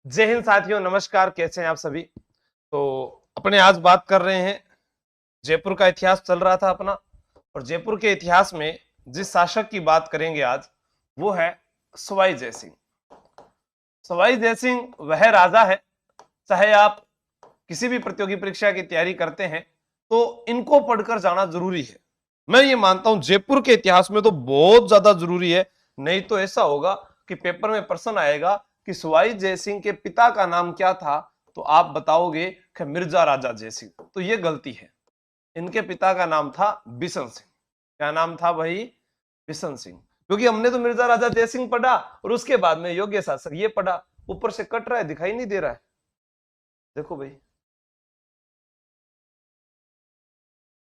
जय हिंद साथियों, नमस्कार। कैसे हैं आप सभी। तो अपने आज बात कर रहे हैं, जयपुर का इतिहास चल रहा था अपना, और जयपुर के इतिहास में जिस शासक की बात करेंगे आज वो है सवाई जयसिंह। सवाई जयसिंह वह राजा है, चाहे आप किसी भी प्रतियोगी परीक्षा की तैयारी करते हैं तो इनको पढ़कर जाना जरूरी है। मैं ये मानता हूं जयपुर के इतिहास में तो बहुत ज्यादा जरूरी है। नहीं तो ऐसा होगा कि पेपर में प्रश्न आएगा कि सवाई जयसिंह के पिता का नाम क्या था, तो आप बताओगे कि मिर्जा राजा जयसिंह। तो ये गलती है। इनके पिता का नाम था बिशन सिंह। क्या नाम था भाई? बिशन सिंह। क्योंकि हमने तो मिर्जा राजा जयसिंह पढ़ा और उसके बाद में योग्य शासक ये पढ़ा। ऊपर से कट रहा है, दिखाई नहीं दे रहा है। देखो भाई,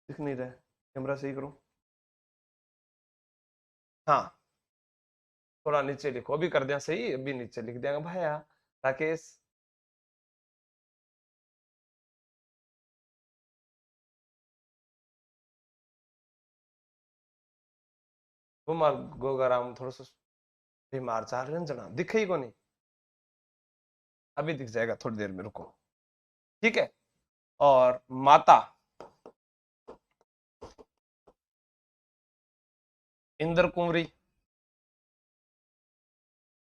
दिख नहीं रहा है। कैमरा सही करो। हाँ, थोड़ा नीचे लिखो। अभी कर दिया सही, अभी नीचे लिख दिया भैया। राकेश, वो मार गोगाराम थोड़ा सा बीमार चाल रंजना दिखे ही को नहीं। अभी दिख जाएगा, थोड़ी देर में रुको। ठीक है। और माता इंद्र कुंवरी,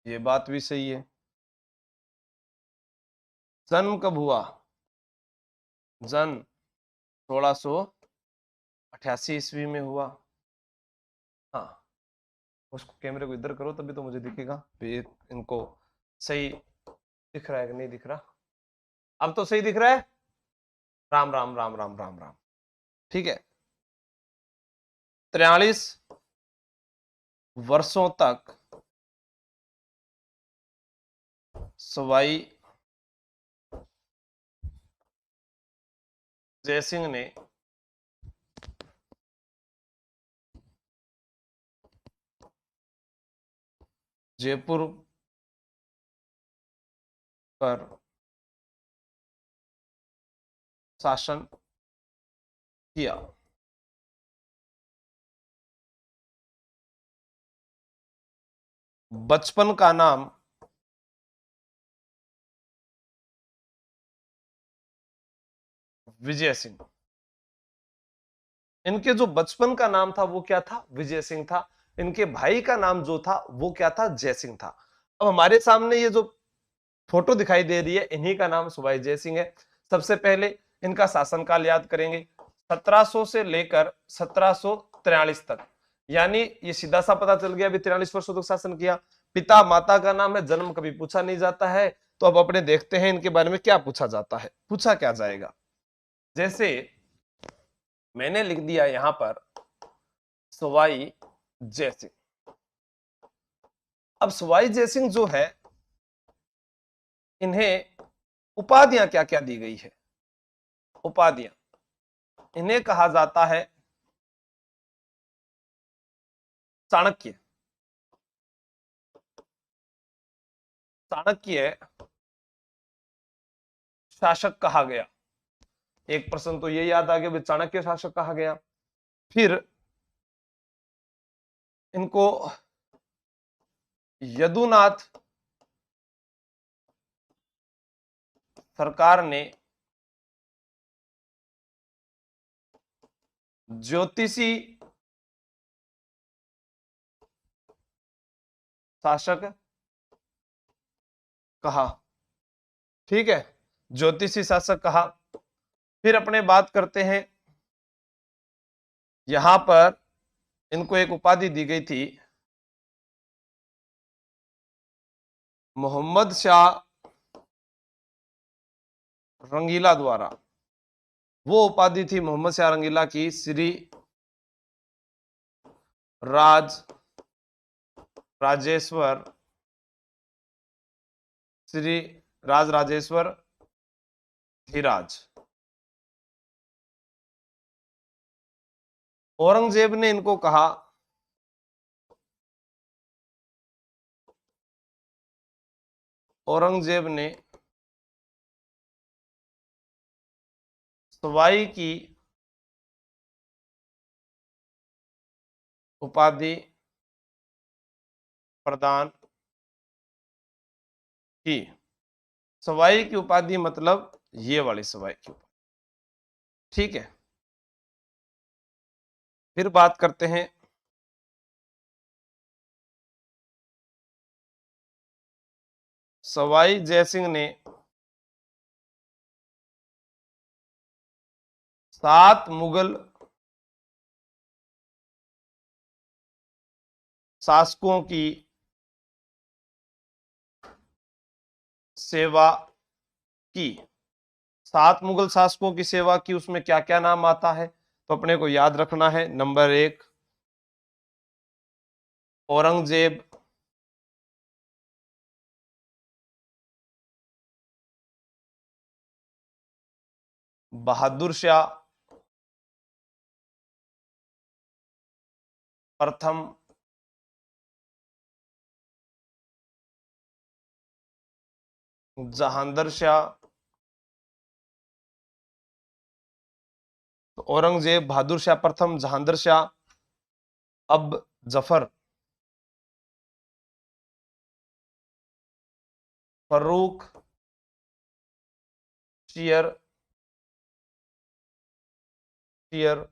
ये बात भी सही है। जन्म कब हुआ? जन्म 1688 ईस्वी में हुआ। हाँ, उसको कैमरे को इधर करो तभी तो मुझे दिखेगा भी। इनको सही दिख रहा है कि नहीं दिख रहा? अब तो सही दिख रहा है। राम राम राम राम राम राम। ठीक है। 43 वर्षों तक सवाई जयसिंह ने जयपुर पर शासन किया। बचपन का नाम विजय सिंह। इनके जो बचपन का नाम था वो क्या था? विजय सिंह था। इनके भाई का नाम जो था वो क्या था? जय सिंह था। अब हमारे सामने ये जो फोटो दिखाई दे रही है, इन्हीं का नाम सवाई जय सिंह है। सबसे पहले इनका शासनकाल याद करेंगे, 1700 से लेकर 1743 तक। यानी ये सीधा सा पता चल गया, अभी 43 वर्षों तक शासन किया। पिता माता का नाम है, जन्म कभी पूछा नहीं जाता है। तो अब अपने देखते हैं इनके बारे में क्या पूछा जाता है। पूछा क्या जाएगा, जैसे मैंने लिख दिया यहां पर सवाई जयसिंह। अब सवाई जयसिंह जो है, इन्हें उपाधियां क्या क्या दी गई है? उपाधियां, इन्हें कहा जाता है चाणक्य। चाणक्य शासक कहा गया। एक प्रश्न तो ये याद आ गया, चाणक्य शासक कहा गया। फिर इनको यदुनाथ सरकार ने ज्योतिषी शासक कहा। ठीक है, ज्योतिषी शासक कहा। फिर अपने बात करते हैं, यहां पर इनको एक उपाधि दी गई थी मोहम्मद शाह रंगीला द्वारा। वो उपाधि थी मोहम्मद शाह रंगीला की, श्री राज राजेश्वर, श्री राज राजेश्वर धीराज। औरंगजेब ने इनको कहा, औरंगजेब ने सवाई की उपाधि प्रदान की। सवाई की उपाधि मतलब ये वाली सवाई की उपाधि। ठीक है, फिर बात करते हैं सवाई जयसिंह ने 7 मुगल शासकों की सेवा की। 7 मुगल शासकों की सेवा की, उसमें क्या क्या नाम आता है तो अपने को याद रखना है। नंबर 1 औरंगजेब, बहादुर शाह प्रथम, जहांदर शाह। तो औरंगजेब, बहादुर शाह प्रथम, जहांदर शाह, अब जफर, फरूक, शियर, शियर,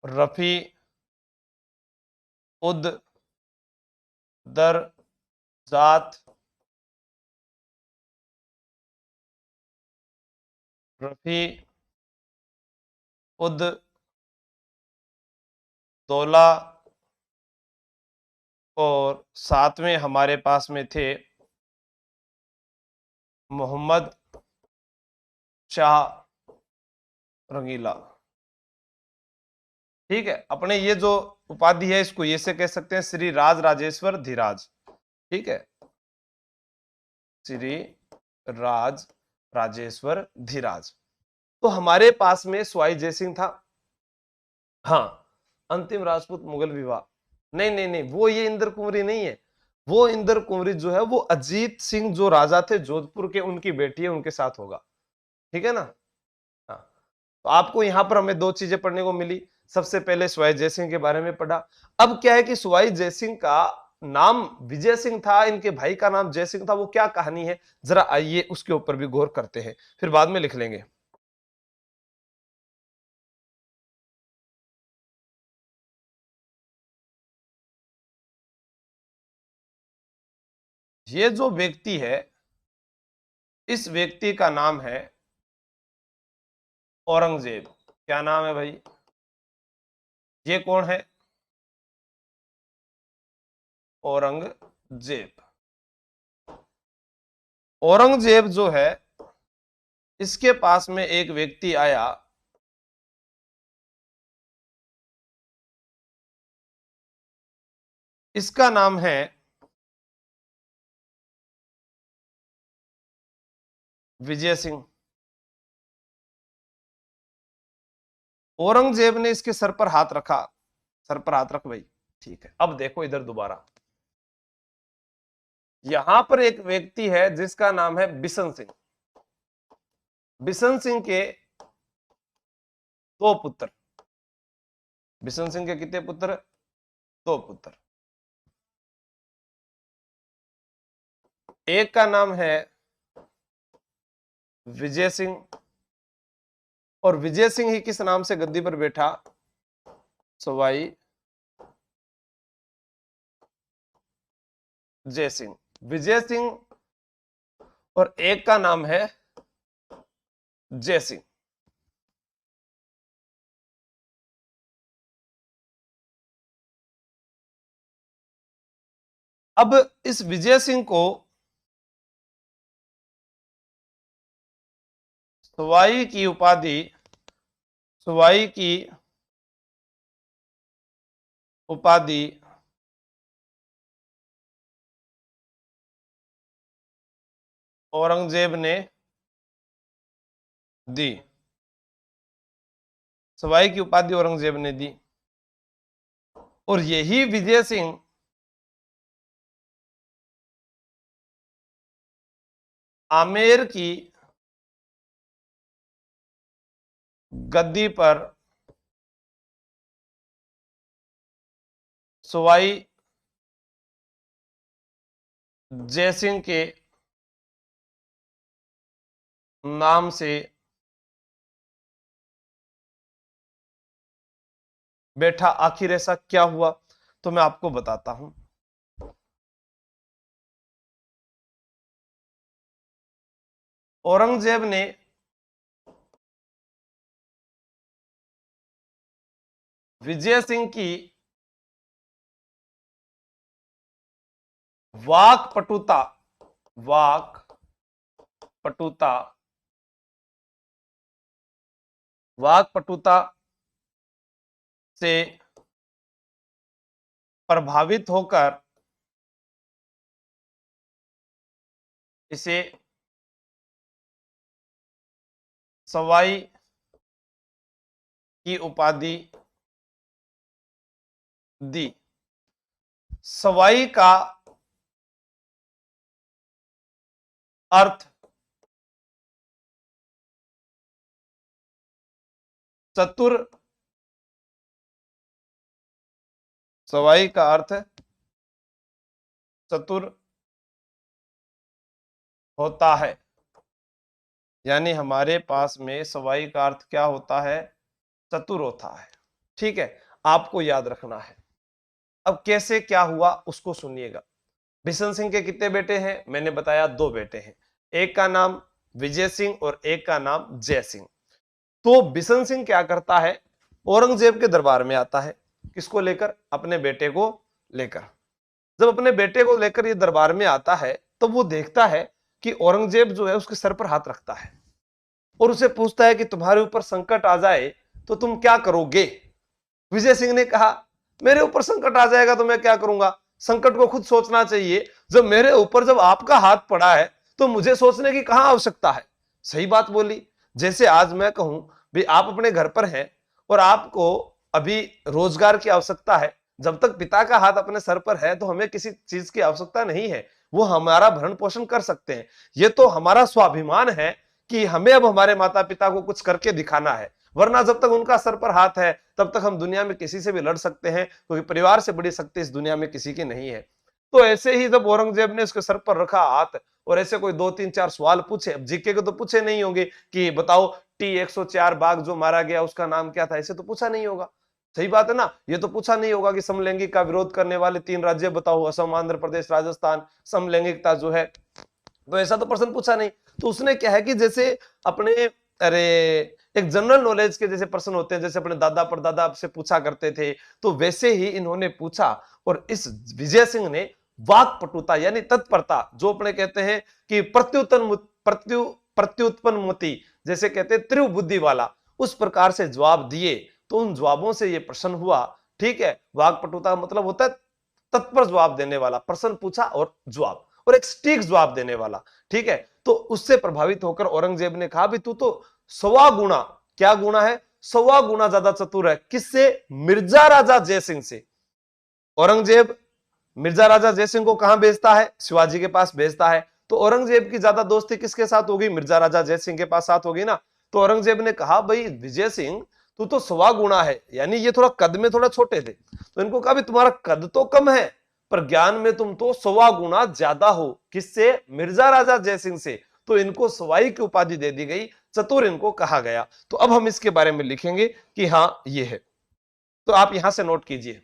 रफी उद दर जात, रफी उद दौला, और 7वें हमारे पास में थे मोहम्मद शाह रंगीला। ठीक है, अपने ये जो उपाधि है इसको ये से कह सकते हैं श्री राज राजेश्वर धीराज। ठीक है, श्री राज राजेश्वर धीराज। तो हमारे पास में सवाई जयसिंह था। हाँ, अंतिम राजपूत मुगल विवाह, नहीं नहीं नहीं, वो ये इंद्र कुंवरी नहीं है। वो इंद्र कुंवरी जो है वो अजीत सिंह जो राजा थे जोधपुर के, उनकी बेटी है, उनके साथ होगा। ठीक है ना। हाँ, तो आपको यहां पर हमें दो चीजें पढ़ने को मिली। सबसे पहले सवाई जयसिंह के बारे में पढ़ा। अब क्या है कि सवाई जयसिंह का नाम विजय सिंह था, इनके भाई का नाम जय सिंह था, वो क्या कहानी है जरा आइए उसके ऊपर भी गौर करते हैं, फिर बाद में लिख लेंगे। ये जो व्यक्ति है, इस व्यक्ति का नाम है औरंगजेब। क्या नाम है भाई? ये कौन है? औरंगजेब। औरंगजेब जो है, इसके पास में एक व्यक्ति आया, इसका नाम है विजय सिंह। औरंगजेब ने इसके सर पर हाथ रखा। सर पर हाथ रख भाई। ठीक है, अब देखो इधर दोबारा, यहां पर एक व्यक्ति है जिसका नाम है बिशन सिंह। बिशन सिंह के दो पुत्र। बिशन सिंह के कितने पुत्र? दो पुत्र। एक का नाम है विजय सिंह, और विजय सिंह ही किस नाम से गद्दी पर बैठा? सवाई जय सिंह। विजय सिंह, और एक का नाम है जय सिंह। अब इस विजय सिंह को सवाई की उपाधि, सवाई की उपाधि औरंगजेब ने दी। सवाई की उपाधि औरंगजेब ने दी, और यही विजय सिंह आमेर की गद्दी पर सवाई जयसिंह के नाम से बैठा। आखिर ऐसा क्या हुआ, तो मैं आपको बताता हूं। औरंगजेब ने विजय सिंह की वाक पटुता, वाक पटुता, वाक पटुता से प्रभावित होकर इसे सवाई की उपाधि दी। सवाई का अर्थ चतुर, सवाई का अर्थ चतुर होता है। यानी हमारे पास में सवाई का अर्थ क्या होता है, चतुर होता है। ठीक है, आपको याद रखना है। अब कैसे क्या हुआ उसको सुनिएगा। बिशन सिंह के कितने बेटे हैं, मैंने बताया 2 बेटे हैं। एक का नाम विजय सिंह और एक का नाम जय सिंह। तो बिशन सिंह क्या करता है, औरंगजेब के दरबार में आता है। किसको लेकर, अपने बेटे को लेकर। जब अपने बेटे को लेकर ये दरबार में आता है तो वो देखता है कि औरंगजेब जो है उसके सर पर हाथ रखता है और उसे पूछता है कि तुम्हारे ऊपर संकट आ जाए तो तुम क्या करोगे। विजय सिंह ने कहा, मेरे ऊपर संकट आ जाएगा तो मैं क्या करूंगा, संकट को खुद सोचना चाहिए। जब मेरे ऊपर जब आपका हाथ पड़ा है तो मुझे सोचने की कहां आवश्यकता है। सही बात बोली। जैसे आज मैं कहूं भी आप अपने घर पर हैं और आपको अभी रोजगार की आवश्यकता है, जब तक पिता का हाथ अपने सर पर है तो हमें किसी चीज की आवश्यकता नहीं है, वो हमारा भरण पोषण कर सकते हैं। ये तो हमारा स्वाभिमान है कि हमें अब हमारे माता पिता को कुछ करके दिखाना है, वरना जब तक उनका सर पर हाथ है तब तक हम दुनिया में किसी से भी लड़ सकते हैं, क्योंकि परिवार से बड़ी शक्ति इस दुनिया में किसी की नहीं है। तो ऐसे ही जब औरंगजेब ने उसके सर पर रखा हाथ और ऐसे कोई 2 3 4 सवाल पूछे, अब जीके के तो पूछे नहीं होंगे कि बताओ T-104 बाघ जो मारा गया उसका नाम क्या था, ऐसे तो पूछा नहीं होगा। सही बात है ना, ये तो पूछा नहीं होगा कि समलैंगिक का विरोध करने वाले 3 राज्य बताओ, असम, आंध्र प्रदेश, राजस्थान, समलैंगिकता जो है, तो ऐसा तो प्रश्न पूछा नहीं। तो उसने क्या है कि जैसे अपने, अरे, एक जनरल नॉलेज के जैसे प्रश्न होते हैं, जैसे अपने दादा परदादा से पूछा करते थे, तो वैसे ही इन्होंने पूछा। और इस विजय सिंह ने वाक पटुता यानी तत्परता, जो अपने कहते हैं कि प्रत्युत्पन्न मति, जैसे कहते हैं त्रिव बुद्धि वाला, उस प्रकार से जवाब दिए। तो उन जवाबों से ये प्रश्न हुआ। ठीक है, वाक पटुता मतलब होता है तत्पर जवाब देने वाला, प्रश्न पूछा और जवाब, और एक सटीक जवाब देने वाला। ठीक है, तो उससे प्रभावित होकर औरंगजेब ने कहा भी तू तो 100 गुना, क्या गुना है, 100 गुना ज्यादा चतुर है। किससे, मिर्जा राजा जयसिंह से। औरंगजेब मिर्जा राजा जयसिंह को कहां भेजता है, शिवाजी के पास भेजता है। तो औरंगजेब की ज्यादा दोस्ती किसके साथ होगी, मिर्जा राजा जयसिंह के पास साथ होगी ना। तो औरंगजेब ने कहा, भाई विजय सिंह तू तो 100 गुना है, यानी ये थोड़ा कद में थोड़ा छोटे थे, तो इनको कहा भी तुम्हारा कद तो कम है पर ज्ञान में तुम तो 100 गुना ज्यादा हो। किससे, मिर्जा राजा जयसिंह से। तो इनको सवाई की उपाधि दे दी गई, चतुर इनको कहा गया। तो अब हम इसके बारे में लिखेंगे कि हाँ ये है। तो आप यहां से नोट कीजिए।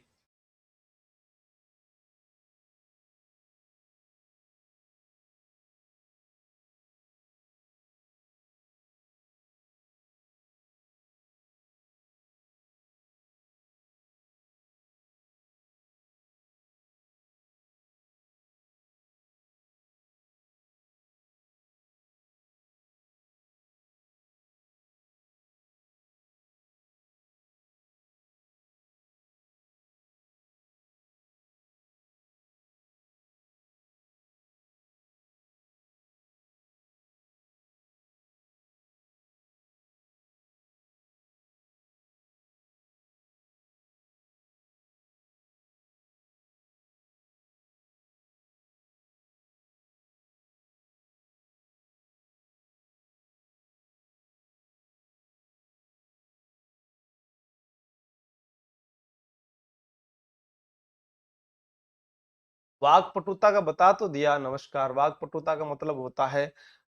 वाक्पटुता का बता तो दिया। नमस्कार। वाक्पटुता का मतलब होता है,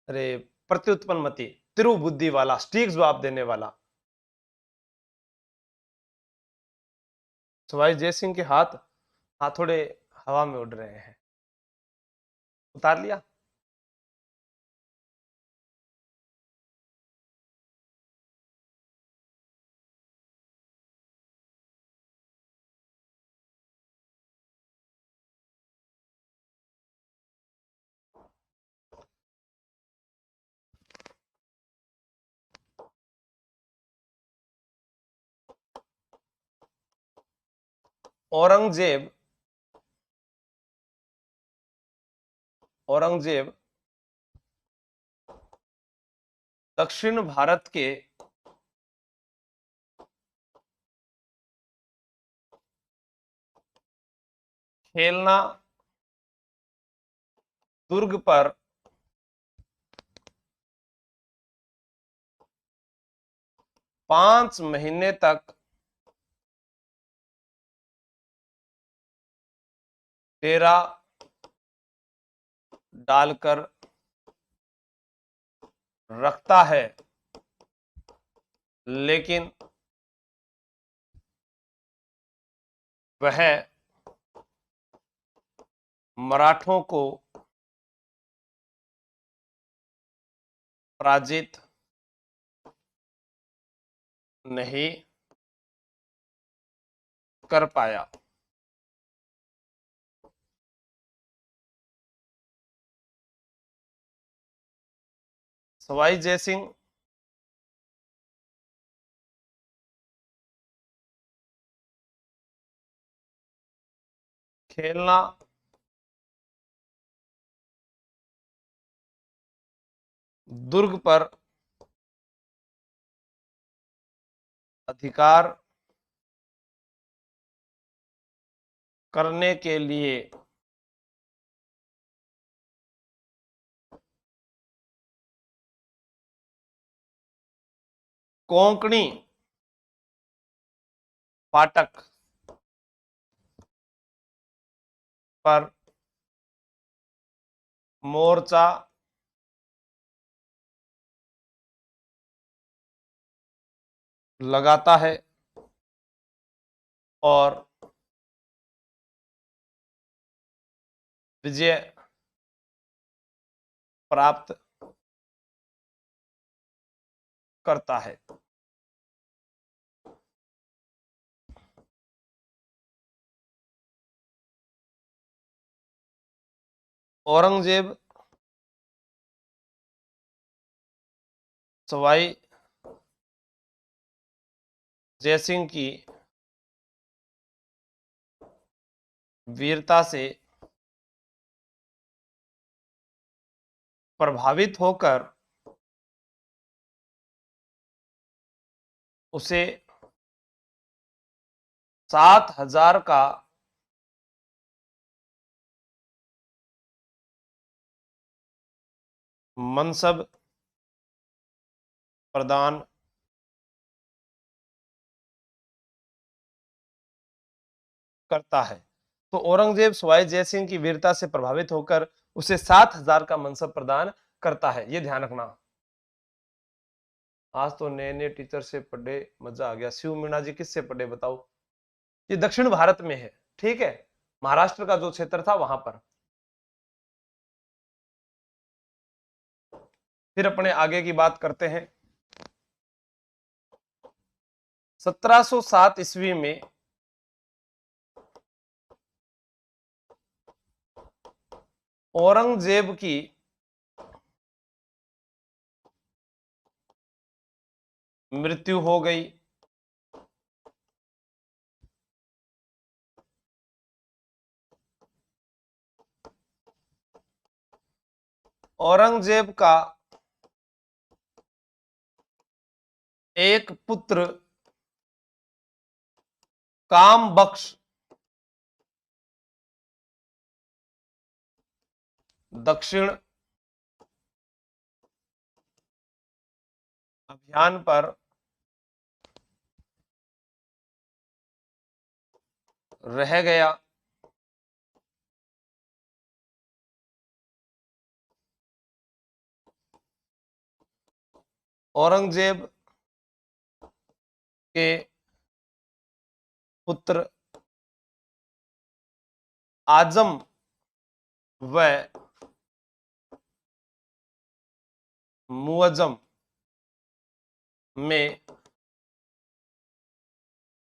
अरे, प्रत्युत्पन्नमति, तिरुबुद्धि वाला, सटीक जवाब देने वाला। तो भाई जय सिंह के हाथ थोड़े हवा में उड़ रहे हैं। उतार लिया। औरंगजेब औरंगजेब दक्षिण भारत के खेलना दुर्ग पर 5 महीने तक डेरा डालकर रखता है, लेकिन वह मराठों को पराजित नहीं कर पाया। सवाई जयसिंह खेलना दुर्ग पर अधिकार करने के लिए कोंकणी फाटक पर मोर्चा लगाता है और विजय प्राप्त करता है। औरंगजेब सवाई जयसिंह की वीरता से प्रभावित होकर उसे 7,000 का मनसब प्रदान करता है। तो औरंगजेब सवाई जयसिंह की वीरता से प्रभावित होकर उसे 7,000 का मनसब प्रदान करता है। ये ध्यान रखना। आज तो नए नए टीचर से पढ़े, मजा आ गया। शिव मीणा जी किससे पढ़े बताओ? ये दक्षिण भारत में है, ठीक है, महाराष्ट्र का जो क्षेत्र था वहां पर। फिर अपने आगे की बात करते हैं। 1707 ईस्वी में औरंगजेब की मृत्यु हो गई। औरंगजेब का एक पुत्र काम बख्श दक्षिण अभियान पर रह गया। औरंगजेब के पुत्र आजम व मुअज्जम में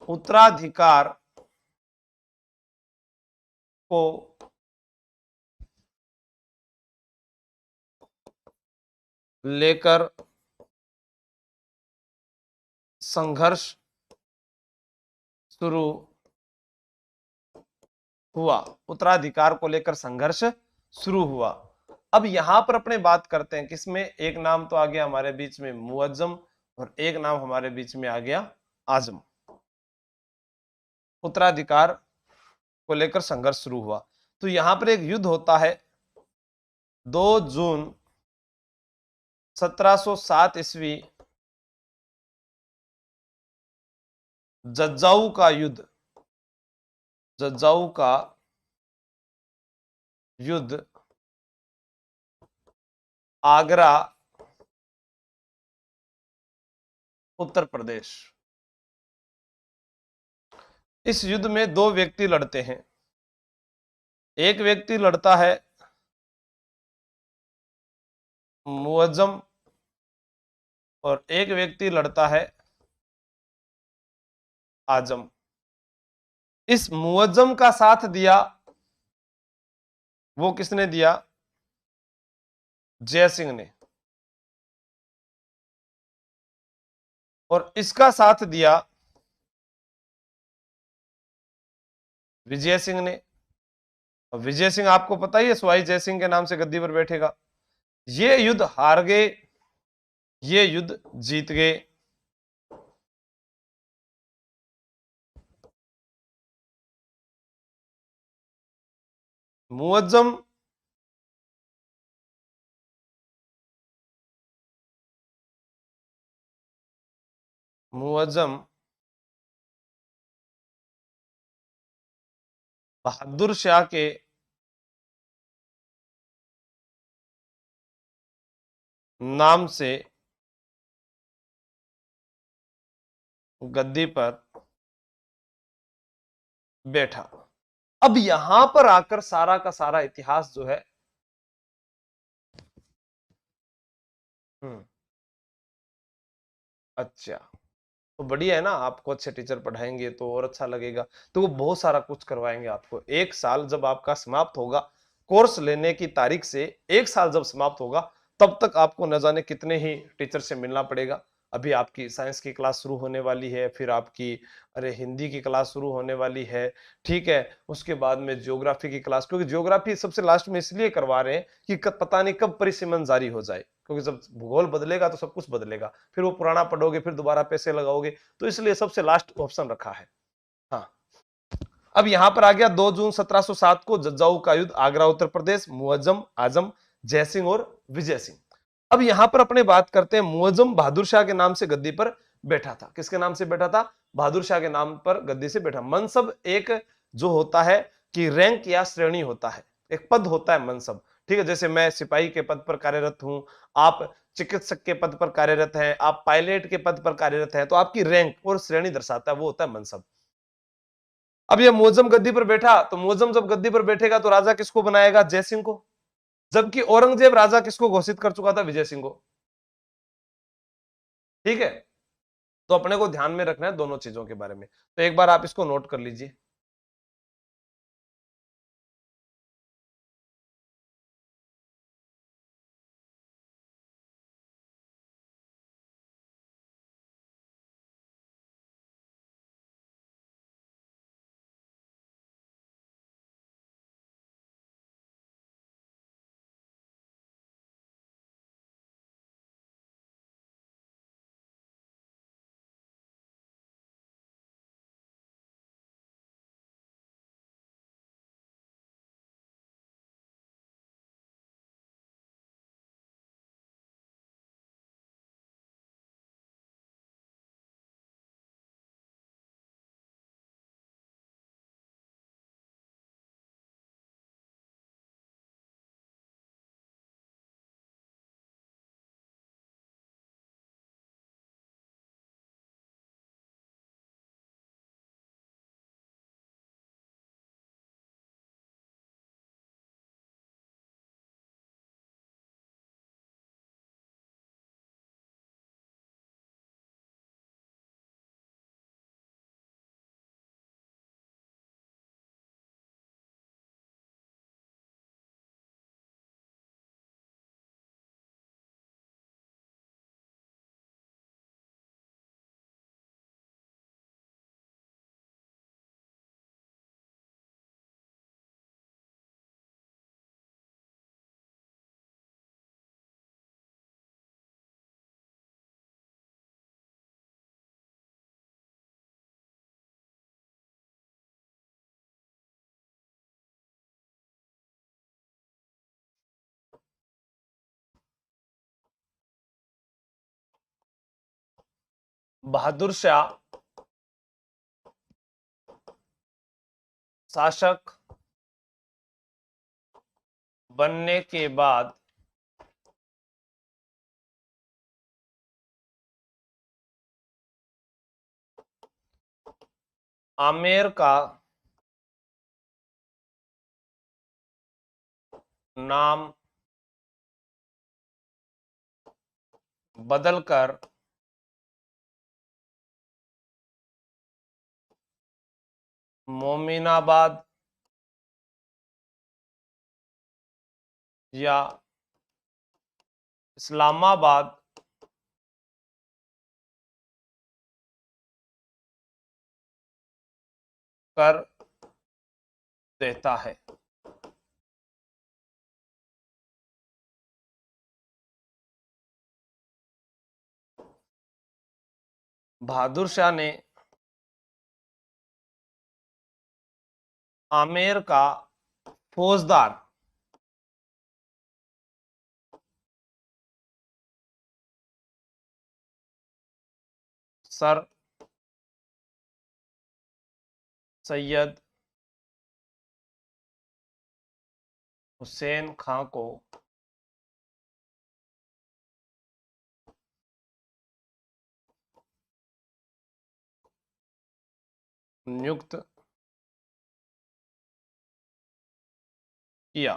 उत्तराधिकार को लेकर संघर्ष शुरू हुआ। उत्तराधिकार को लेकर संघर्ष शुरू हुआ। अब यहां पर अपने बात करते हैं किसमें, एक नाम तो आ गया हमारे बीच में मुअज्जम और एक नाम हमारे बीच में आ गया आजम। उत्तराधिकार को लेकर संघर्ष शुरू हुआ। तो यहां पर एक युद्ध होता है 2 जून 1707 ईस्वी, जज्जाऊ का युद्ध। जज्जाऊ का युद्ध आगरा उत्तर प्रदेश। इस युद्ध में 2 व्यक्ति लड़ते हैं। एक व्यक्ति लड़ता है मुअज्जम और एक व्यक्ति लड़ता है आजम। इस मुअज्जम का साथ दिया वो किसने दिया, जय सिंह ने, और इसका साथ दिया विजय सिंह ने। विजय सिंह आपको पता ही है, सवाई जय सिंह के नाम से गद्दी पर बैठेगा। ये युद्ध हार गए, ये युद्ध जीत गए। मुअज्जम मुअज्जम बहादुर शाह के नाम से गद्दी पर बैठा। अब यहां पर आकर सारा का सारा इतिहास जो है, अच्छा, तो बढ़िया है ना, आपको अच्छे टीचर पढ़ाएंगे तो और अच्छा लगेगा। तो वो बहुत सारा कुछ करवाएंगे आपको। 1 साल जब आपका समाप्त होगा, कोर्स लेने की तारीख से 1 साल जब समाप्त होगा, तब तक आपको न जाने कितने ही टीचर से मिलना पड़ेगा। अभी आपकी साइंस की क्लास शुरू होने वाली है, फिर आपकी हिंदी की क्लास शुरू होने वाली है, ठीक है। उसके बाद में ज्योग्राफी की क्लास, क्योंकि ज्योग्राफी सबसे लास्ट में इसलिए करवा रहे हैं कि पता नहीं कब परिसीमन जारी हो जाए, क्योंकि जब भूगोल बदलेगा तो सब कुछ बदलेगा, फिर वो पुराना पढ़ोगे, फिर दोबारा पैसे लगाओगे, तो इसलिए सबसे लास्ट ऑप्शन रखा है। हाँ, अब यहां पर आ गया 2 जून 1707 को जज्जाऊ का युद्ध, आगरा उत्तर प्रदेश, मुअज्जम, आजम, जयसिंह और विजय सिंह। अब यहां पर अपने बात करते हैं, मुअज्जम बहादुर शाह के नाम से गद्दी पर बैठा था। किसके नाम से बैठा था, बहादुर शाह के नाम पर गद्दी से बैठा। मनसब एक जो होता है कि रैंक या श्रेणी होता है, एक पद होता है मनसब, ठीक है। जैसे मैं सिपाही के पद पर कार्यरत हूं, आप चिकित्सक के पद पर कार्यरत हैं, आप पायलट के पद पर कार्यरत हैं, तो आपकी रैंक और श्रेणी दर्शाता है, वो होता है मनसब। अब ये मुअज्जम गद्दी पर बैठा, तो मुअज्जम जब गद्दी पर बैठेगा तो राजा किसको बनाएगा, जय सिंह को। जबकि औरंगजेब राजा किसको घोषित कर चुका था, विजय सिंह को, ठीक है। तो अपने को ध्यान में रखना है दोनों चीजों के बारे में। तो एक बार आप इसको नोट कर लीजिए। बहादुर शाह शासक बनने के बाद आमेर का नाम बदलकर मोमिनाबाद या इस्लामाबाद कर देता है। बहादुर शाह ने आमेर का फौजदार सर सैयद हुसैन खां को नियुक्त किया।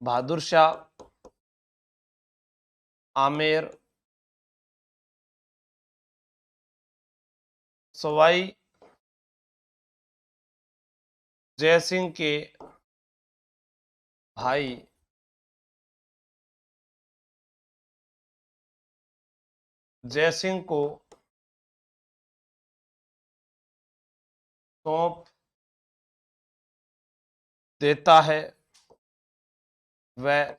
बहादुर शाह आमेर सवाई जयसिंह के भाई जयसिंह को सौंप देता है। वह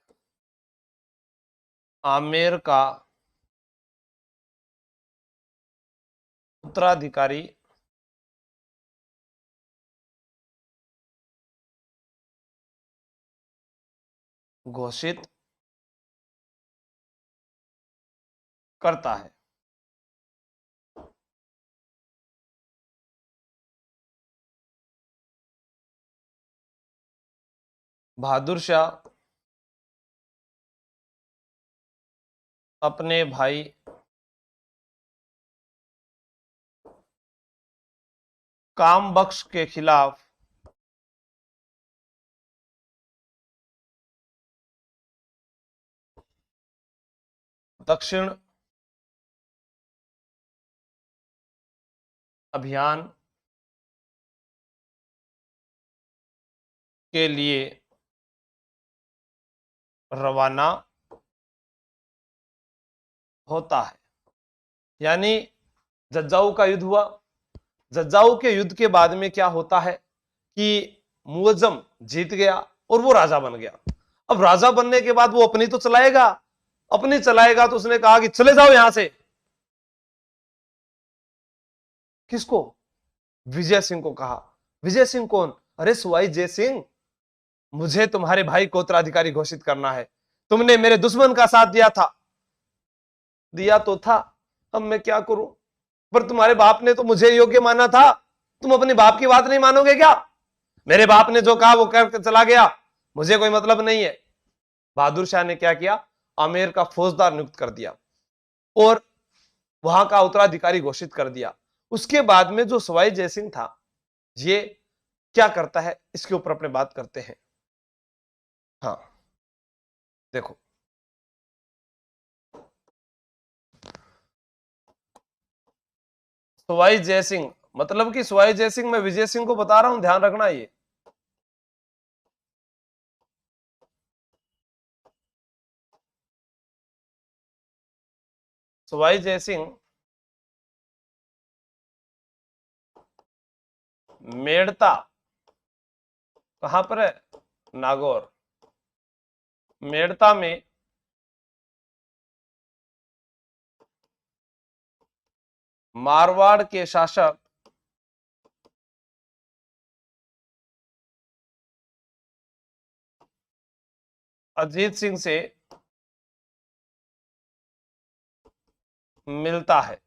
आमेर का उत्तराधिकारी घोषित करता है। बहादुर शाह अपने भाई काम बख्श के खिलाफ दक्षिण अभियान के लिए रवाना होता है। यानी जज्जाऊ का युद्ध हुआ। जज्जाऊ के युद्ध के बाद में क्या होता है कि मुअज्जम जीत गया और वो राजा बन गया। अब राजा बनने के बाद वो अपनी तो चलाएगा, अपनी चलाएगा तो उसने कहा कि चले जाओ यहां से। किसको? विजय सिंह को कहा। विजय सिंह कौन? अरे सवाई जय सिंह, मुझे तुम्हारे भाई को उत्तराधिकारी घोषित करना है। तुमने मेरे दुश्मन का साथ दिया था। दिया तो था, अब मैं क्या करूं? पर तुम्हारे बाप ने तो मुझे योग्य माना था। तुम अपने बाप की बात नहीं मानोगे क्या? मेरे बाप ने जो कहा वो करके चला गया, मुझे कोई मतलब नहीं है। बहादुर शाह ने क्या किया? आमेर का फौजदार नियुक्त कर दिया और वहां का उत्तराधिकारी घोषित कर दिया। उसके बाद में जो सवाई जयसिंह था, ये क्या करता है इसके ऊपर अपने बात करते हैं। हाँ देखो, सवाई जयसिंह मतलब कि सवाई जयसिंह, मैं विजय सिंह को बता रहा हूं, ध्यान रखना। ये सवाई जयसिंह मेड़ता कहां पर है? नागौर। मेड़ता में मारवाड़ के शासक अजीत सिंह से मिलता है।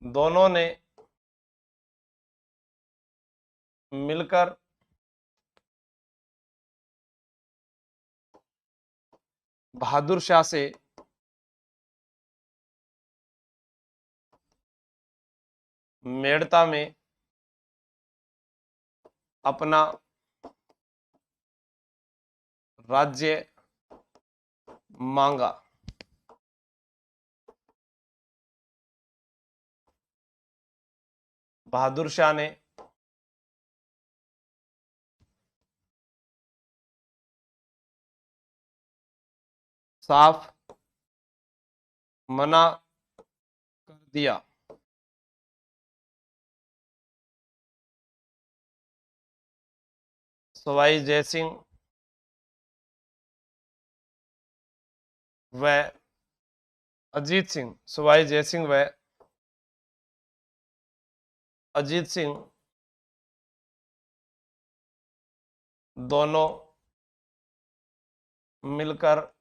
दोनों ने मिलकर बहादुर शाह से मेड़ता में अपना राज्य मांगा। बहादुर शाह ने साफ मना कर दिया। सवाई जयसिंह व अजीत सिंह, सवाई जयसिंह व अजीत सिंह दोनों मिलकर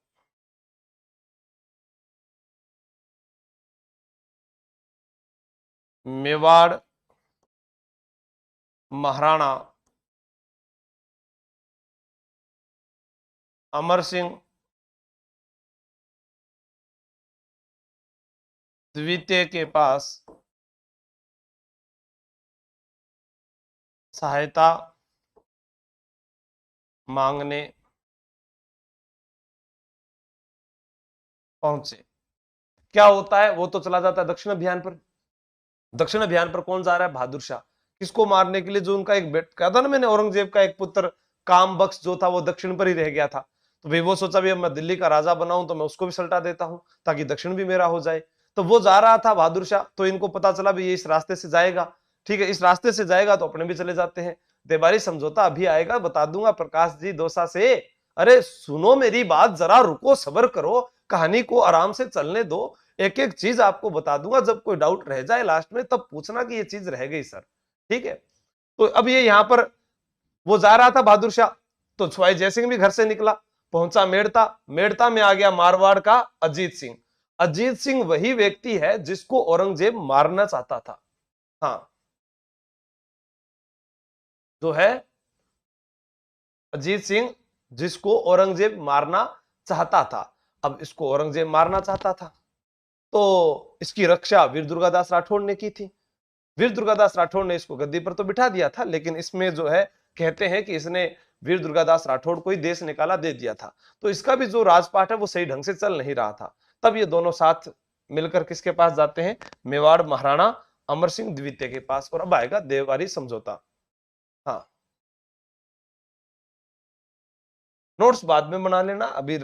मेवाड़ महाराणा अमर सिंह द्वितीय के पास सहायता मांगने पहुंचे। क्या होता है, वो तो चला जाता है दक्षिण अभियान पर। दक्षिण अभियान पर कौन जा रहा है? बहादुर शाह। किसको मारने के लिए? जो उनका एक कहा था ना मैंने, औरंगजेब का एक पुत्र काम बख्श जो था वो दक्षिण पर ही रह गया था। तो भाई वो सोचा भी अब मैं दिल्ली का राजा बनाऊं तो मैं उसको भी सल्टा देता हूं ताकि दक्षिण भी मेरा हो जाए। तो वो जा रहा था बहादुर शाह, तो इनको पता चला भी ये इस रास्ते से जाएगा। ठीक है, इस रास्ते से जाएगा तो अपने भी चले जाते हैं। देवारी समझौता अभी आएगा, बता दूंगा प्रकाश जी दौसा से। अरे सुनो मेरी बात, जरा रुको, सब्र करो, कहानी को आराम से चलने दो। एक एक चीज आपको बता दूंगा, जब कोई डाउट रह जाए लास्ट में तब पूछना कि ये चीज रह गई सर। ठीक है, तो अब ये यहां पर वो जा रहा था बहादुर शाह, तो सवाई जयसिंह भी घर से निकला, पहुंचा मेड़ता। मेड़ता में आ गया मारवाड़ का अजीत सिंह। अजीत सिंह वही व्यक्ति है जिसको औरंगजेब मारना चाहता था। हाँ, जो है अजीत सिंह जिसको औरंगजेब मारना चाहता था। अब इसको औरंगजेब मारना चाहता था तो इसकी रक्षा वीर दुर्गादास राठौड़ ने की थी। वीर दुर्गादास राठौड़ ने इसको गद्दी पर तो बिठा दिया था, लेकिन इसमें जो है कहते हैं कि इसने वीर दुर्गादास राठौड़ को ही देश निकाला दे दिया था। तो इसका भी जो राजपाट है वो सही ढंग से चल नहीं रहा था। तब ये दोनों साथ मिलकर किसके पास जाते हैं? मेवाड़ महाराणा अमर सिंह द्वितीय के पास। और अब आएगा देववारी समझौता। हाँ, नोट्स बाद में बना लेना, अभी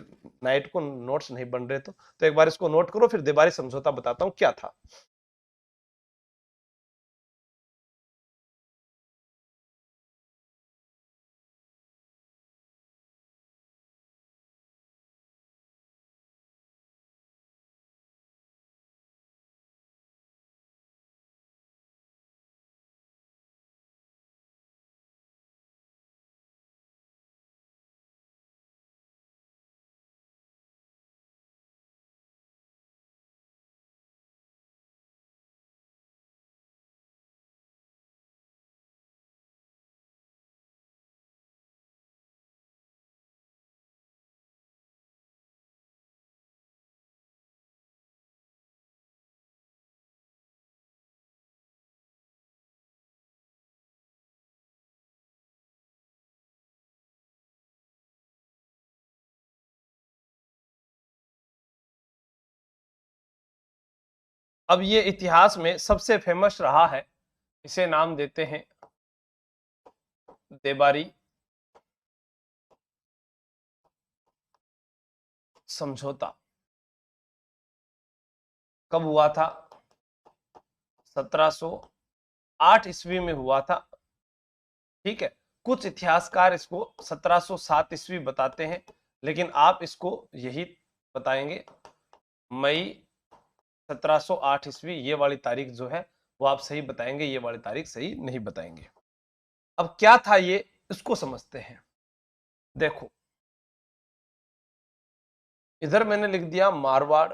नाइट को नोट्स नहीं बन रहे तो एक बार इसको नोट करो, फिर देववारी समझौता बताता हूं क्या था। अब ये इतिहास में सबसे फेमस रहा है, इसे नाम देते हैं देबारी समझौता। कब हुआ था? 1708 ईस्वी में हुआ था। ठीक है, कुछ इतिहासकार इसको 1707 ईस्वी बताते हैं, लेकिन आप इसको यही बताएंगे मई 1708 ईस्वी। ये वाली तारीख जो है वो आप सही बताएंगे, ये वाली तारीख सही नहीं बताएंगे। अब क्या था ये, इसको समझते हैं। देखो इधर मैंने लिख दिया मारवाड़,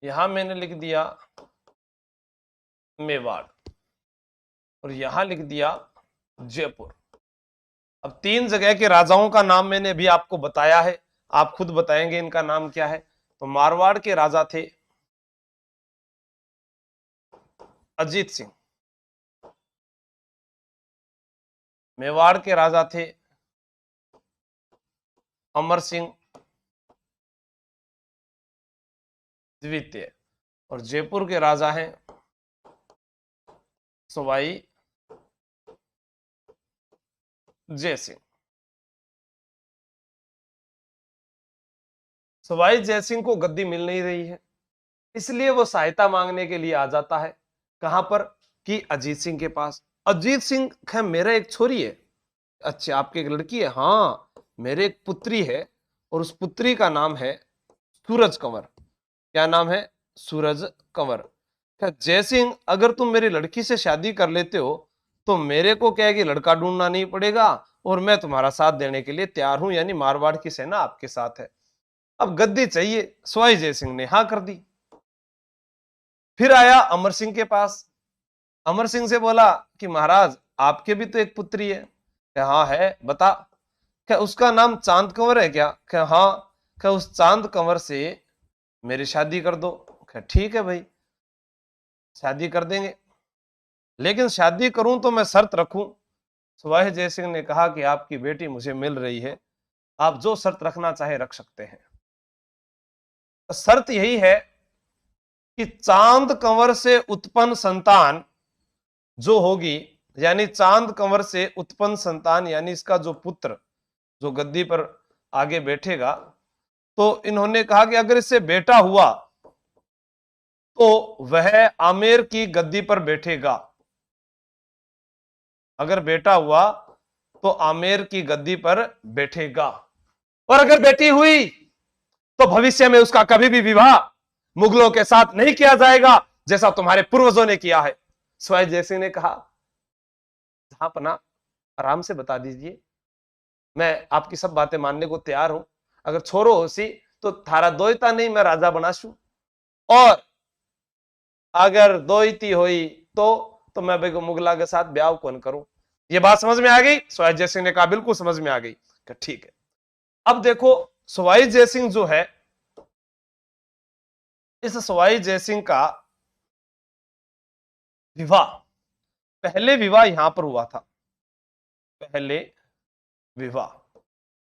यहां मैंने लिख दिया मेवाड़, और यहां लिख दिया जयपुर। अब तीन जगह के राजाओं का नाम मैंने अभी आपको बताया है, आप खुद बताएंगे इनका नाम क्या है। तो मारवाड़ के राजा थे अजीत सिंह, मेवाड़ के राजा थे अमर सिंह द्वितीय, और जयपुर के राजा हैं सवाई जय सिंह। सवाई जय सिंह को गद्दी मिल नहीं रही है, इसलिए वो सहायता मांगने के लिए आ जाता है। कहां पर? कि अजीत सिंह के पास। अजीत सिंह है मेरा एक छोरी है। अच्छा आपकी एक लड़की है? हाँ मेरे एक पुत्री है, और उस पुत्री का नाम है सूरज कंवर। क्या नाम है? सूरज कंवर। क्या जय सिंह अगर तुम मेरी लड़की से शादी कर लेते हो तो मेरे को क्या है कि लड़का ढूंढना नहीं पड़ेगा, और मैं तुम्हारा साथ देने के लिए तैयार हूं, यानी मारवाड़ की सेना आपके साथ है। अब गद्दी चाहिए, सवाई जय सिंह ने हाँ कर दी। फिर आया अमर सिंह के पास, अमर सिंह से बोला कि महाराज आपके भी तो एक पुत्री है। क्या हाँ है, बता। क्या उसका नाम चांद कंवर है क्या? क्या हाँ। क्या उस चांद कंवर से मेरी शादी कर दो। क्या ठीक है भाई, शादी कर देंगे, लेकिन शादी करूं तो मैं शर्त रखूं। सवाई जय सिंह ने कहा कि आपकी बेटी मुझे मिल रही है, आप जो शर्त रखना चाहे रख सकते हैं। तो शर्त यही है कि चांद कंवर से उत्पन्न संतान जो होगी, यानी चांद कंवर से उत्पन्न संतान यानी इसका जो पुत्र जो गद्दी पर आगे बैठेगा, तो इन्होंने कहा कि अगर इससे बेटा हुआ तो वह आमेर की गद्दी पर बैठेगा। अगर बेटा हुआ तो आमेर की गद्दी पर बैठेगा, और अगर बेटी हुई तो भविष्य में उसका कभी भी विवाह मुगलों के साथ नहीं किया जाएगा, जैसा तुम्हारे पूर्वजों ने किया है। सवाई जय सिंह ने कहा जहां पना आराम से बता दीजिए, मैं आपकी सब बातें मानने को तैयार हूं। अगर छोरो होसी तो थारा दोयता नहीं मैं राजा बनाशू, और अगर दोयती हुई तो मैं बेगो मुगला के साथ ब्याह कौन करूं। ये बात समझ में आ गई? सवाई जय सिंह ने कहा बिल्कुल समझ में आ गई। ठीक है। अब देखो सवाई जय सिंह जो है, इस सवाई जय सिंह का विवाह, पहले विवाह यहां पर हुआ था। पहले विवाह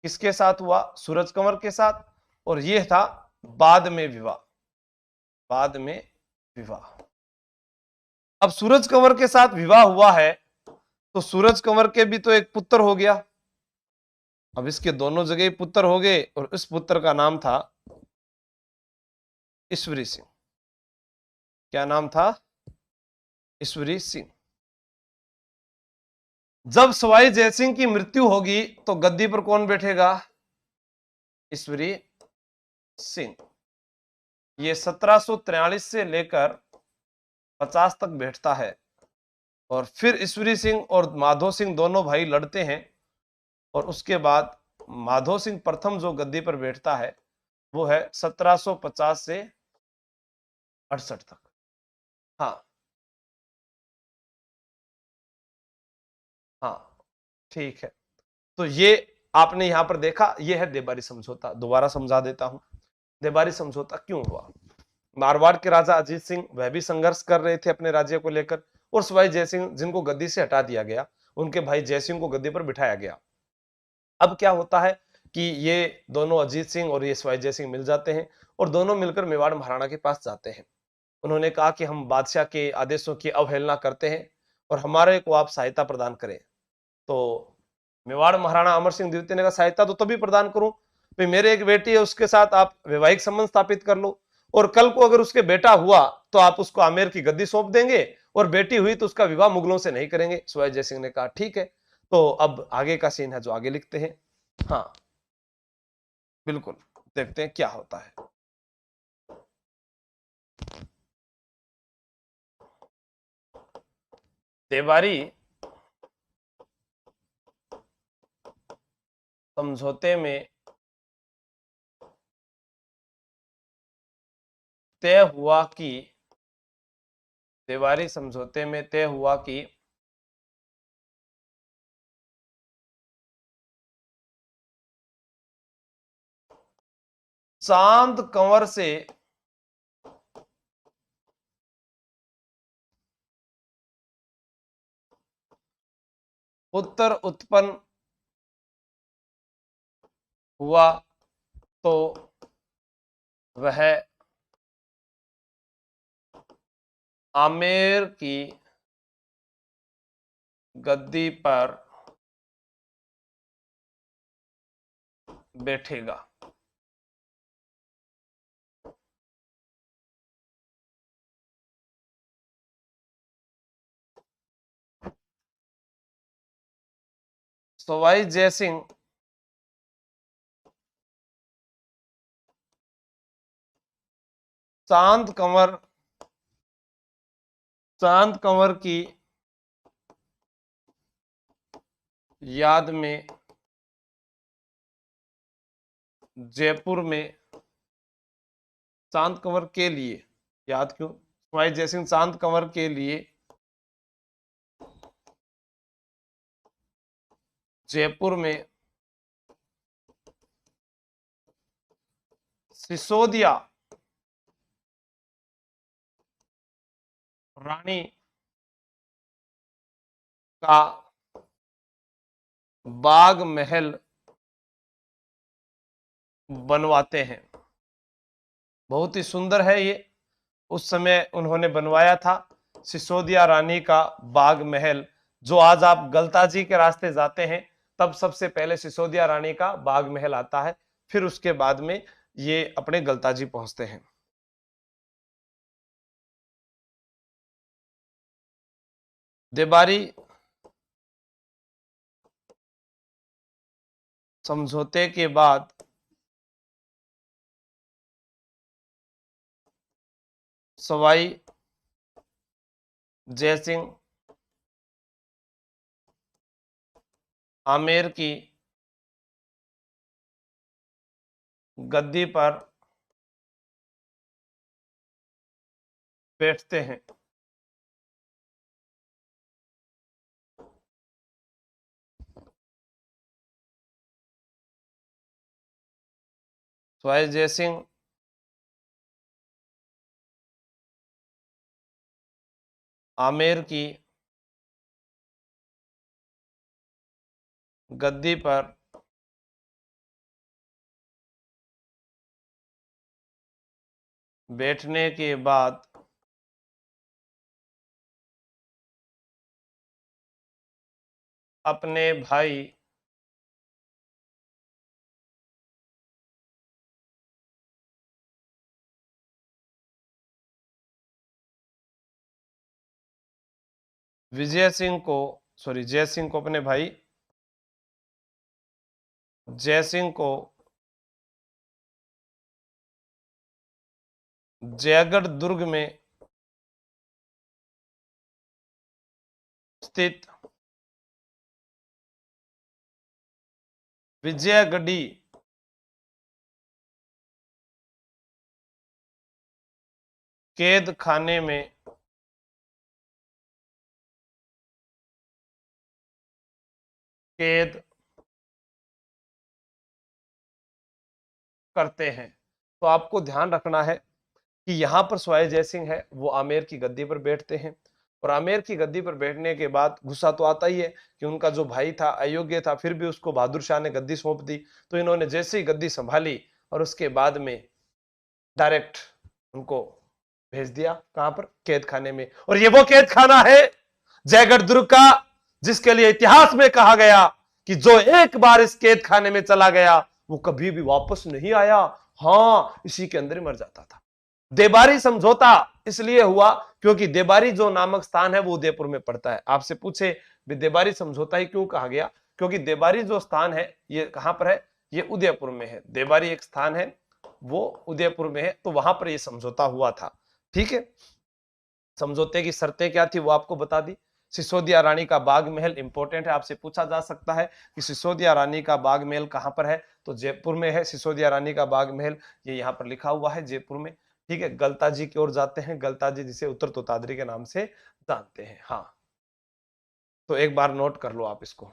किसके साथ हुआ? सूरज कंवर के साथ, और यह था बाद में विवाह। बाद में विवाह। अब सूरज कंवर के साथ विवाह हुआ है तो सूरज कंवर के भी तो एक पुत्र हो गया। अब इसके दोनों जगह पुत्र हो गए, और इस पुत्र का नाम था ईश्वरी सिंह। क्या नाम था? ईश्वरी सिंह। जब सवाई जयसिंह की मृत्यु होगी तो गद्दी पर कौन बैठेगा? ईश्वरी सिंह। ये 1743 से लेकर 50 तक बैठता है, और फिर ईश्वरी सिंह और माधो सिंह दोनों भाई लड़ते हैं, और उसके बाद माधो सिंह प्रथम जो गद्दी पर बैठता है वो है 1750 से 68 तक। हाँ हाँ ठीक है। तो ये आपने यहां पर देखा, ये है देबारी समझौता। दोबारा समझा देता हूं, देबारी समझौता क्यों हुआ। मारवाड़ के राजा अजीत सिंह वह भी संघर्ष कर रहे थे अपने राज्य को लेकर, और सवाई जयसिंह जिनको गद्दी से हटा दिया गया, उनके भाई जयसिंह को गद्दी पर बिठाया गया। अब क्या होता है कि ये दोनों अजीत सिंह और ये सवाई जयसिंह मिल जाते हैं, और दोनों मिलकर मेवाड़ महाराणा के पास जाते हैं। उन्होंने कहा कि हम बादशाह के आदेशों की अवहेलना करते हैं, और हमारे को आप सहायता प्रदान करें। तो मेवाड़ महाराणा अमर सिंह द्वितीय ने कहा सहायता तो तभी प्रदान करूं भाई, मेरे एक बेटी है उसके साथ आप वैवाहिक संबंध स्थापित कर लो, और कल को अगर उसके बेटा हुआ तो आप उसको आमेर की गद्दी सौंप देंगे, और बेटी हुई तो उसका विवाह मुगलों से नहीं करेंगे। सवाई जय सिंह ने कहा ठीक है। तो अब आगे का सीन है जो आगे लिखते हैं। हाँ बिल्कुल, देखते हैं क्या होता है। देबारी समझौते में तय हुआ कि देबारी समझौते में तय हुआ कि चांद कंवर से पुत्र उत्पन्न हुआ तो वह आमेर की गद्दी पर बैठेगा। सवाई जयसिंह चांद कंवर की याद में जयपुर में चांद कंवर के लिए, याद क्यों, सवाई जयसिंह चांद कंवर के लिए जयपुर में सिसोदिया रानी का बाग महल बनवाते हैं। बहुत ही सुंदर है ये, उस समय उन्होंने बनवाया था सिसोदिया रानी का बाग महल। जो आज आप गलताजी के रास्ते जाते हैं तब सबसे पहले सिसोदिया रानी का बाग महल आता है, फिर उसके बाद में ये अपने गलताजी पहुंचते हैं। देबारी समझौते के बाद सवाई जयसिंह आमेर की गद्दी पर बैठते हैं। सवाई जयसिंह आमेर की गद्दी पर बैठने के बाद अपने भाई जय सिंह को अपने भाई जय सिंह को जयगढ़ दुर्ग में स्थित विजयगढ़ी कैद खाने में कैद करते हैं। तो आपको ध्यान रखना है कि यहां पर सवाई जयसिंह है वो आमेर की गद्दी पर बैठते हैं, और आमेर की गद्दी पर बैठने के बाद गुस्सा तो आता ही है कि उनका जो भाई था अयोग्य था, फिर भी उसको बहादुर शाह ने गद्दी सौंप दी। तो इन्होंने जैसे ही गद्दी संभाली और उसके बाद में डायरेक्ट उनको भेज दिया, कहां पर, कैद खाने में। और ये वो कैद खाना है जयगढ़ दुर्ग का जिसके लिए इतिहास में कहा गया कि जो एक बार इस कैद खाने में चला गया वो कभी भी वापस नहीं आया। हाँ, इसी के अंदर ही मर जाता था। देबारी समझौता इसलिए हुआ क्योंकि देबारी जो नामक स्थान है वो उदयपुर में पड़ता है। आपसे पूछे देबारी समझौता ही क्यों कहा गया, क्योंकि देबारी जो स्थान है ये कहां पर है, ये उदयपुर में है। देबारी एक स्थान है वो उदयपुर में है, तो वहां पर ये समझौता हुआ था। ठीक है, समझौते की शर्तें क्या थी वो आपको बता दी। सिसोदिया रानी का बाग महल इंपॉर्टेंट है, आपसे पूछा जा सकता है कि सिसोदिया रानी का बाग महल कहां पर है, तो जयपुर में है सिसोदिया रानी का बाग महल, ये यहाँ पर लिखा हुआ है जयपुर में। ठीक है, गलता जी की ओर जाते हैं, गलता जी जिसे उत्तर तोताद्री के नाम से जानते हैं। हाँ, तो एक बार नोट कर लो आप इसको।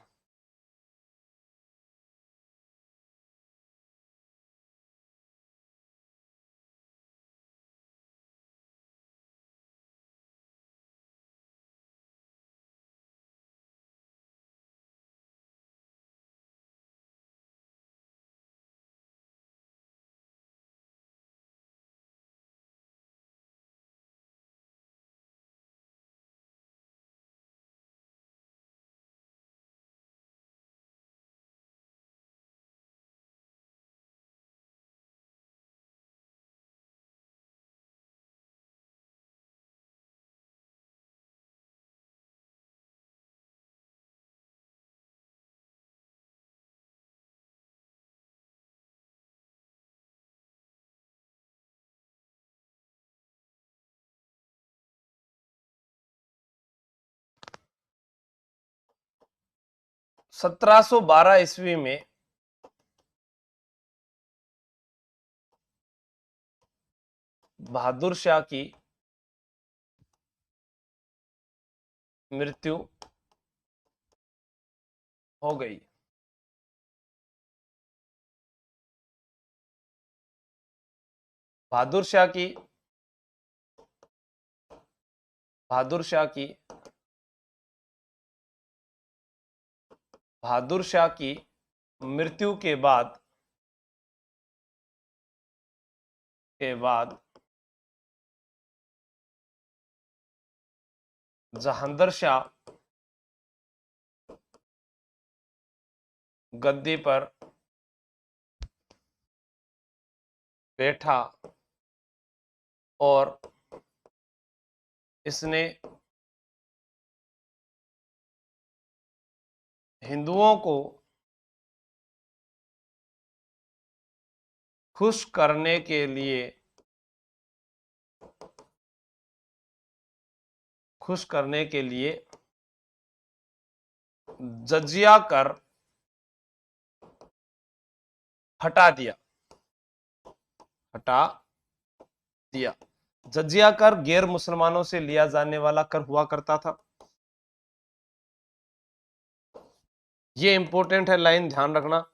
सत्रह सौ बारह ईस्वी में बहादुर शाह की मृत्यु हो गई। बहादुर शाह की बहादुर शाह की बहादुर शाह की मृत्यु के बाद जहांदर शाह गद्दी पर बैठा और इसने हिंदुओं को खुश करने के लिए जजिया कर हटा दिया। जजिया कर गैर मुसलमानों से लिया जाने वाला कर हुआ करता था। ये इंपॉर्टेंट है, लाइन ध्यान रखना।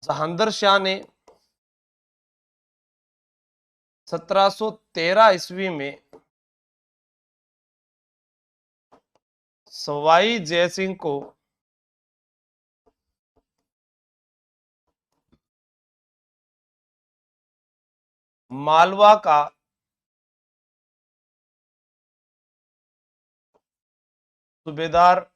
जहांदर शाह ने 1713 ईस्वी में सवाई जयसिंह को मालवा का सूबेदार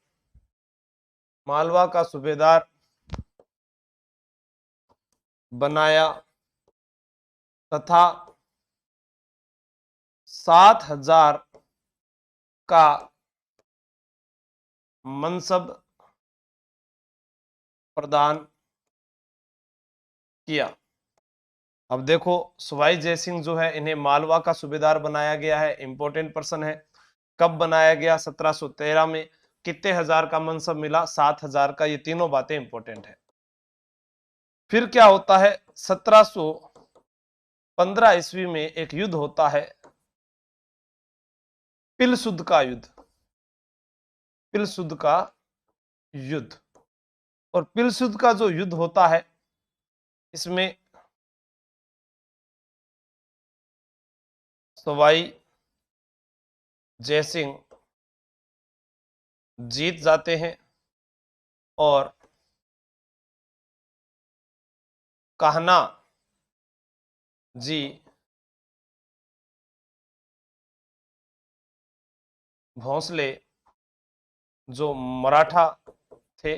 बनाया तथा 7,000 का मनसब प्रदान किया। अब देखो, सवाई जयसिंह जो है इन्हें मालवा का सूबेदार बनाया गया है, इंपॉर्टेंट पर्सन है। कब बनाया गया? 1713 में। कितने हजार का मनसब मिला? 7,000 का। ये तीनों बातें इंपॉर्टेंट है। फिर क्या होता है? 1715 ईस्वी में एक युद्ध होता है, पिलसुद का युद्ध। पिलसुद का युद्ध। और पिलसुद का जो युद्ध होता है इसमें सवाई जयसिंह जीत जाते हैं और कान्हा जी भोंसले जो मराठा थे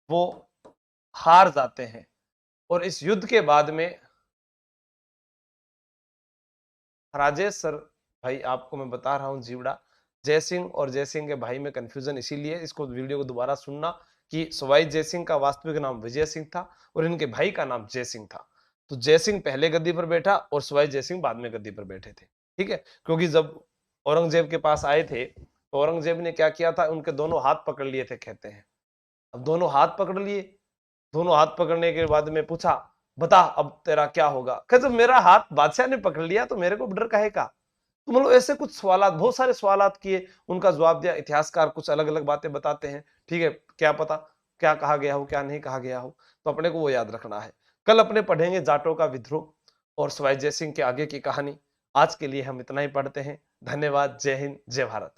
वो हार जाते हैं। और इस युद्ध के बाद में राजेश सर भाई, आपको मैं बता रहा हूं जीवड़ा, जयसिंह और जयसिंह के भाई में कंफ्यूजन इसीलिए, इसको वीडियो को दोबारा सुनना, कि सवाई जयसिंह का वास्तविक नाम विजय सिंह था और इनके भाई का नाम जयसिंह था। तो जयसिंह पहले गद्दी पर बैठा और सवाई जयसिंह बाद में गद्दी पर बैठे थे। ठीक है, क्योंकि जब औरंगजेब के पास आए थे तो औरंगजेब ने क्या किया था, उनके दोनों हाथ पकड़ लिए थे कहते हैं। अब दोनों हाथ पकड़ लिए, दोनों हाथ पकड़ने के बाद में पूछा, बता अब तेरा क्या होगा। कहते जब मेरा हाथ बादशाह ने पकड़ लिया तो मेरे को डर काहे का। तो मतलब ऐसे कुछ सवालात, बहुत सारे सवालात किए, उनका जवाब दिया। इतिहासकार कुछ अलग अलग बातें बताते हैं, ठीक है, क्या पता क्या कहा गया हो क्या नहीं कहा गया हो, तो अपने को वो याद रखना है। कल अपने पढ़ेंगे जाटों का विद्रोह और सवाई जय सिंह के आगे की कहानी। आज के लिए हम इतना ही पढ़ते हैं। धन्यवाद। जय हिंद, जय भारत।